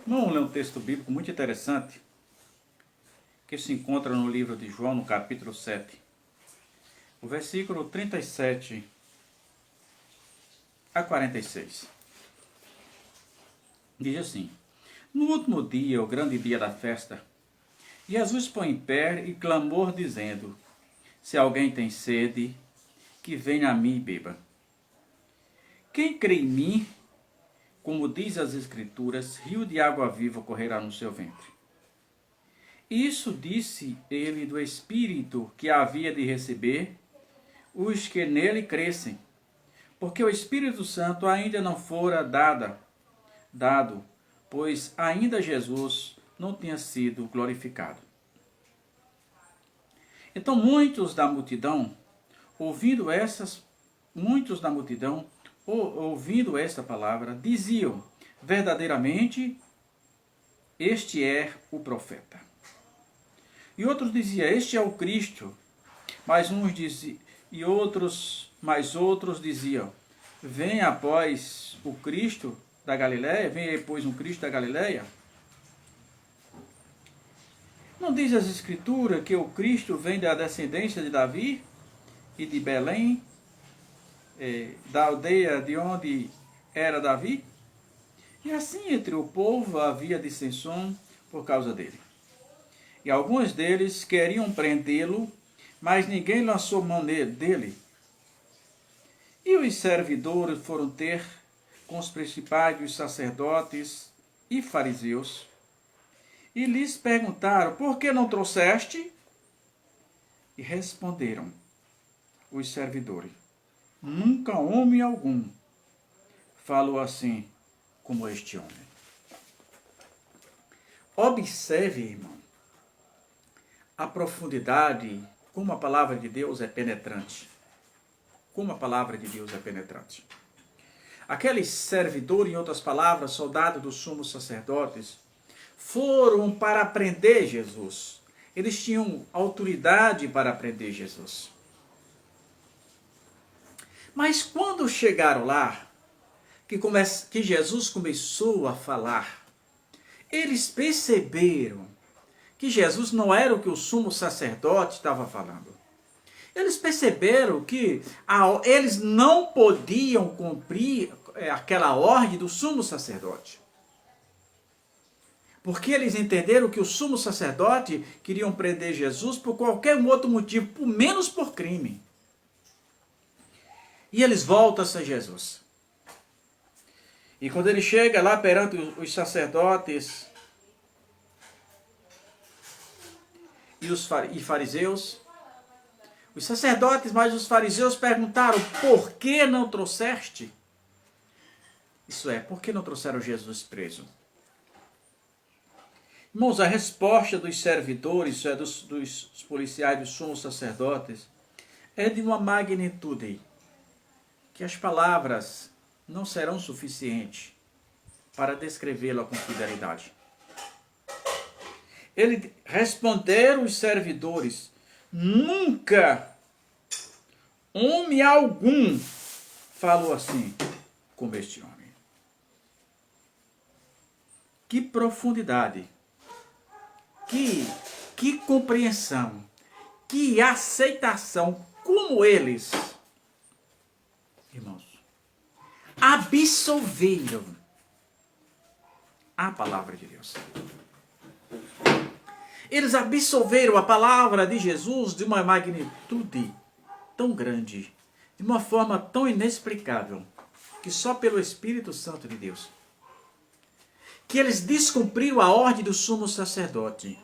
Vamos ler um texto bíblico muito interessante, que se encontra no livro de João, no capítulo 7. O versículo 37 a 46. Diz assim: No último dia, o grande dia da festa, Jesus põe em pé e clamou dizendo: Se alguém tem sede, que venha a mim e beba. Quem crê em mim, como diz as Escrituras, rio de água viva correrá no seu ventre. Isso disse ele do Espírito que havia de receber os que nele crescem, porque o Espírito Santo ainda não fora dado, pois ainda Jesus não tinha sido glorificado. Então muitos da multidão, ouvindo esta palavra, diziam: verdadeiramente, este é o profeta. E outros diziam: este é o Cristo. Mas outros diziam: venha após o Cristo da Galileia, venha depois um Cristo da Galileia. Não diz as Escrituras que o Cristo vem da descendência de Davi e de Belém, da aldeia de onde era Davi? E assim entre o povo havia dissensão por causa dele. E alguns deles queriam prendê-lo, mas ninguém lançou mão dele. E os servidores foram ter com os principais dos sacerdotes e fariseus, e lhes perguntaram: por que não trouxeste? E responderam os servidores: nunca homem algum falou assim como este homem. Observe, irmão, a profundidade, como a palavra de Deus é penetrante. Como a palavra de Deus é penetrante. Aqueles servidores, em outras palavras, soldados dos sumos sacerdotes, foram para prender Jesus. Eles tinham autoridade para prender Jesus. Mas quando chegaram lá, que Jesus começou a falar, eles perceberam que Jesus não era o que o sumo sacerdote estava falando. Eles perceberam que eles não podiam cumprir aquela ordem do sumo sacerdote. Porque eles entenderam que o sumo sacerdote queriam prender Jesus por qualquer outro motivo, menos por crime. E eles voltam-se a Jesus. E quando ele chega lá perante os sacerdotes e fariseus, os sacerdotes, mas os fariseus perguntaram: por que não trouxeste? Isso é, por que não trouxeram Jesus preso? Irmãos, a resposta dos servidores, isso é, dos policiais, dos sumos sacerdotes, é de uma magnitude que as palavras não serão suficientes para descrevê-la com fidelidade. Responderam os servidores: nunca homem algum falou assim como este homem. Que profundidade, que compreensão, que aceitação, como eles, irmãos, absolveram a palavra de Deus. Eles absolveram a palavra de Jesus de uma magnitude tão grande, de uma forma tão inexplicável, que só pelo Espírito Santo de Deus, que eles descumpriram a ordem do sumo sacerdote.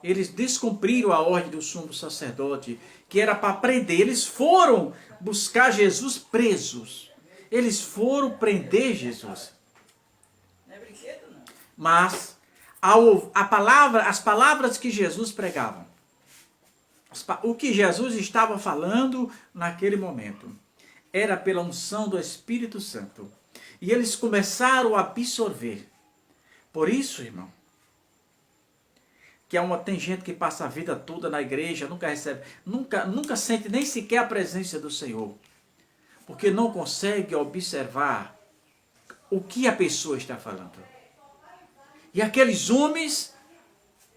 Eles descumpriram a ordem do sumo sacerdote, que era para prender. Eles foram buscar Jesus presos. Eles foram prender Jesus. Mas as palavras que Jesus pregava, o que Jesus estava falando naquele momento, era pela unção do Espírito Santo. E eles começaram a absorver. Por isso, irmão, que tem gente que passa a vida toda na igreja, nunca recebe, nunca sente nem sequer a presença do Senhor, porque não consegue observar o que a pessoa está falando. E aqueles homens,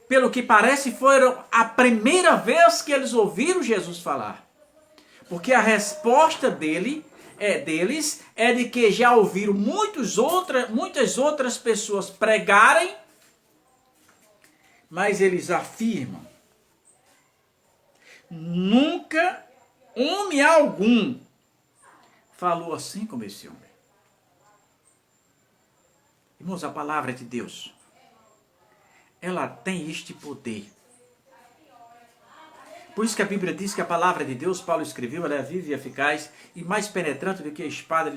pelo que parece, foram a primeira vez que eles ouviram Jesus falar. Porque a resposta deles é de que já ouviram muitas outras pessoas pregarem, mas eles afirmam: nunca homem algum falou assim como esse homem. Irmãos, a palavra de Deus, ela tem este poder. Por isso que a Bíblia diz que a palavra de Deus, Paulo escreveu, ela é viva e eficaz e mais penetrante do que a espada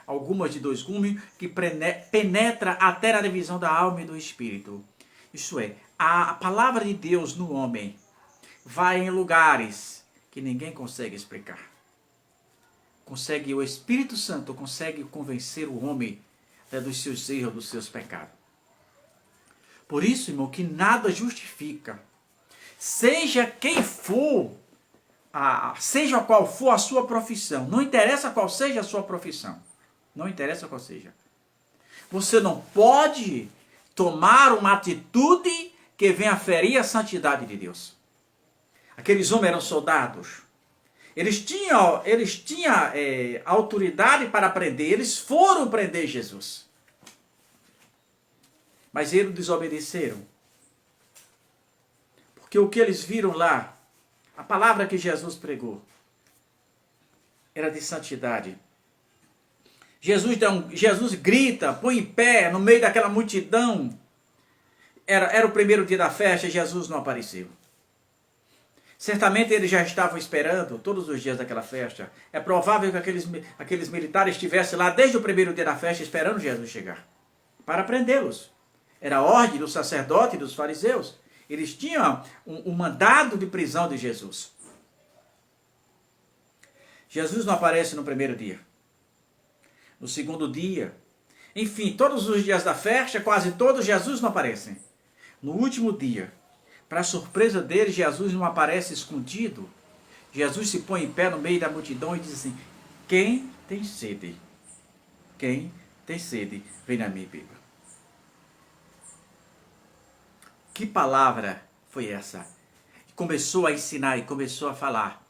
algumas de dois gumes, que penetra até na divisão da alma e do espírito. Isso é, a palavra de Deus no homem vai em lugares que ninguém consegue explicar. O Espírito Santo consegue convencer o homem dos seus erros, dos seus pecados. Por isso, irmão, que nada justifica. Seja quem for, seja qual for a sua profissão, não interessa qual seja a sua profissão, não interessa qual seja. Você não pode tomar uma atitude que venha ferir a santidade de Deus. Aqueles homens eram soldados. Eles tinham autoridade para prender, eles foram prender Jesus. Mas eles desobedeceram. Porque o que eles viram lá, a palavra que Jesus pregou, era de santidade. Jesus grita, põe em pé no meio daquela multidão. Era o primeiro dia da festa, Jesus não apareceu. Certamente eles já estavam esperando todos os dias daquela festa. É provável que aqueles militares estivessem lá desde o primeiro dia da festa esperando Jesus chegar, para prendê-los. Era a ordem do sacerdote e dos fariseus. Eles tinham um mandado de prisão de Jesus. Jesus não aparece no primeiro dia. No segundo dia. Enfim, todos os dias da festa, quase todos, Jesus não aparece. No último dia, para surpresa deles, Jesus não aparece escondido. Jesus se põe em pé no meio da multidão e diz assim: quem tem sede? Quem tem sede, vem a mim e beba. Que palavra foi essa? Começou a ensinar e começou a falar.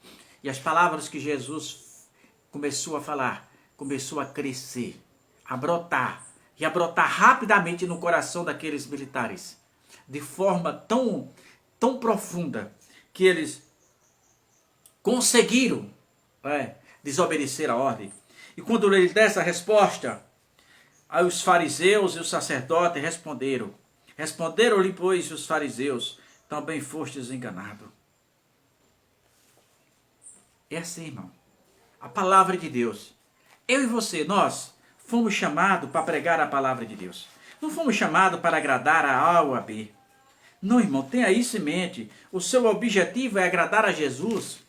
E as palavras que Jesus começou a falar, começou a crescer, a brotar. E a brotar rapidamente no coração daqueles militares. De forma tão profunda que eles conseguiram desobedecer a ordem. E quando ele deu essa resposta, aí os fariseus e os sacerdotes responderam. Responderam-lhe, pois, os fariseus: também fostes enganado. É assim, irmão. A palavra de Deus. Eu e você, nós fomos chamados para pregar a palavra de Deus. Não fomos chamados para agradar a A ou a B. Não, irmão, tenha isso em mente. O seu objetivo é agradar a Jesus.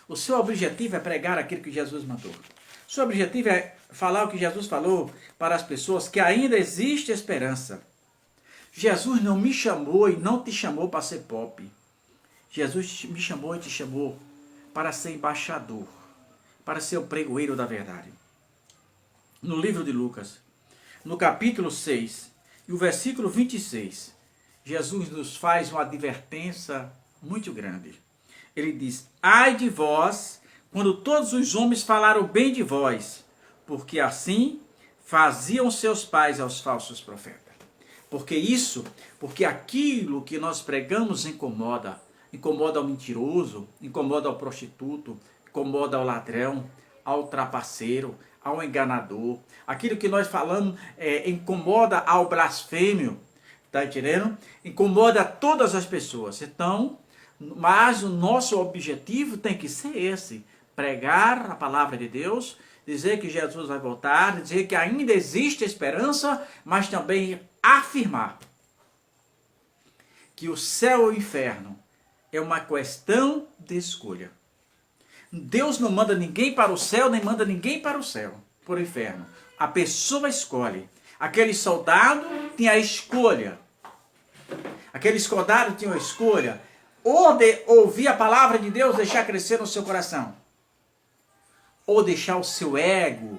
O seu objetivo é pregar aquilo que Jesus mandou. O seu objetivo é falar o que Jesus falou para as pessoas, que ainda existe esperança. Jesus não me chamou e não te chamou para ser pop. Jesus me chamou e te chamou para ser embaixador, para ser o pregoeiro da verdade. No livro de Lucas, no capítulo 6, e o versículo 26, Jesus nos faz uma advertência muito grande. Ele diz: ai de vós, quando todos os homens falaram bem de vós, porque assim faziam seus pais aos falsos profetas. Porque aquilo que nós pregamos incomoda ao mentiroso, incomoda ao prostituto, incomoda ao ladrão, ao trapaceiro, ao enganador. Aquilo que nós falamos incomoda ao blasfêmio, tá entendendo? Incomoda todas as pessoas. Então, mas o nosso objetivo tem que ser esse: pregar a palavra de Deus, dizer que Jesus vai voltar, dizer que ainda existe esperança, mas também afirmar que o céu e o inferno é uma questão de escolha. Deus não manda ninguém para o céu, nem manda ninguém para o inferno. A pessoa escolhe. Aquele soldado tinha a escolha. Aquele soldado tinha a escolha. Ou de ouvir a palavra de Deus, deixar crescer no seu coração. Ou deixar o seu ego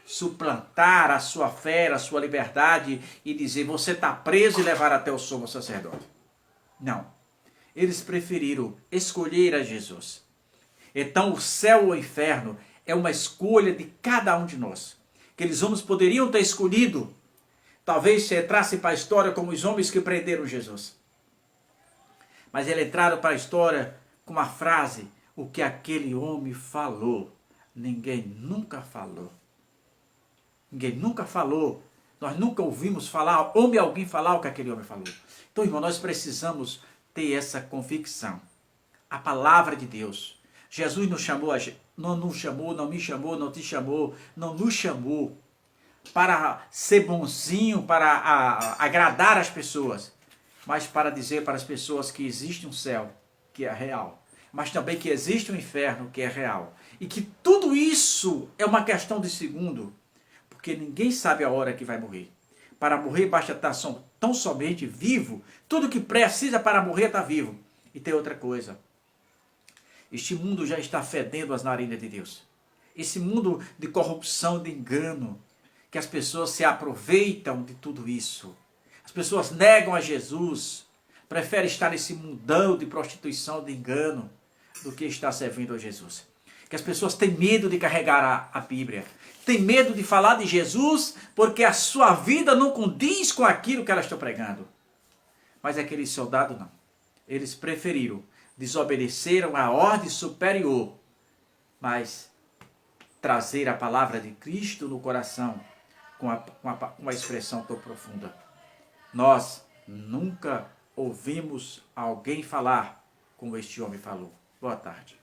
suplantar a sua fé, a sua liberdade e dizer, você está preso e levar até o sumo sacerdote. Não. Eles preferiram escolher a Jesus. Então o céu ou o inferno é uma escolha de cada um de nós. Aqueles homens poderiam ter escolhido, talvez se entrasse para a história como os homens que prenderam Jesus. Mas eles entraram para a história com uma frase, o que aquele homem falou, ninguém nunca falou. Ninguém nunca falou. Nós nunca ouvimos falar, alguém falar o que aquele homem falou. Então, irmão, nós precisamos ter essa convicção. A palavra de Deus. Jesus nos chamou, não nos chamou, não me chamou, não te chamou, não nos chamou para ser bonzinho, para agradar as pessoas, mas para dizer para as pessoas que existe um céu, que é real, mas também que existe um inferno, que é real. E que tudo isso é uma questão de segundo, porque ninguém sabe a hora que vai morrer. Para morrer basta estar tão somente vivo. Tudo que precisa para morrer está vivo. E tem outra coisa. Este mundo já está fedendo as narinas de Deus. Esse mundo de corrupção, de engano, que as pessoas se aproveitam de tudo isso. As pessoas negam a Jesus, preferem estar nesse mundão de prostituição, de engano, do que estar servindo a Jesus. Que as pessoas têm medo de carregar a Bíblia, têm medo de falar de Jesus, porque a sua vida não condiz com aquilo que elas estão pregando. Mas aqueles soldados não. Eles preferiram, desobedeceram a ordem superior, mas trazer a palavra de Cristo no coração com uma expressão tão profunda. Nós nunca ouvimos alguém falar como este homem falou. Boa tarde.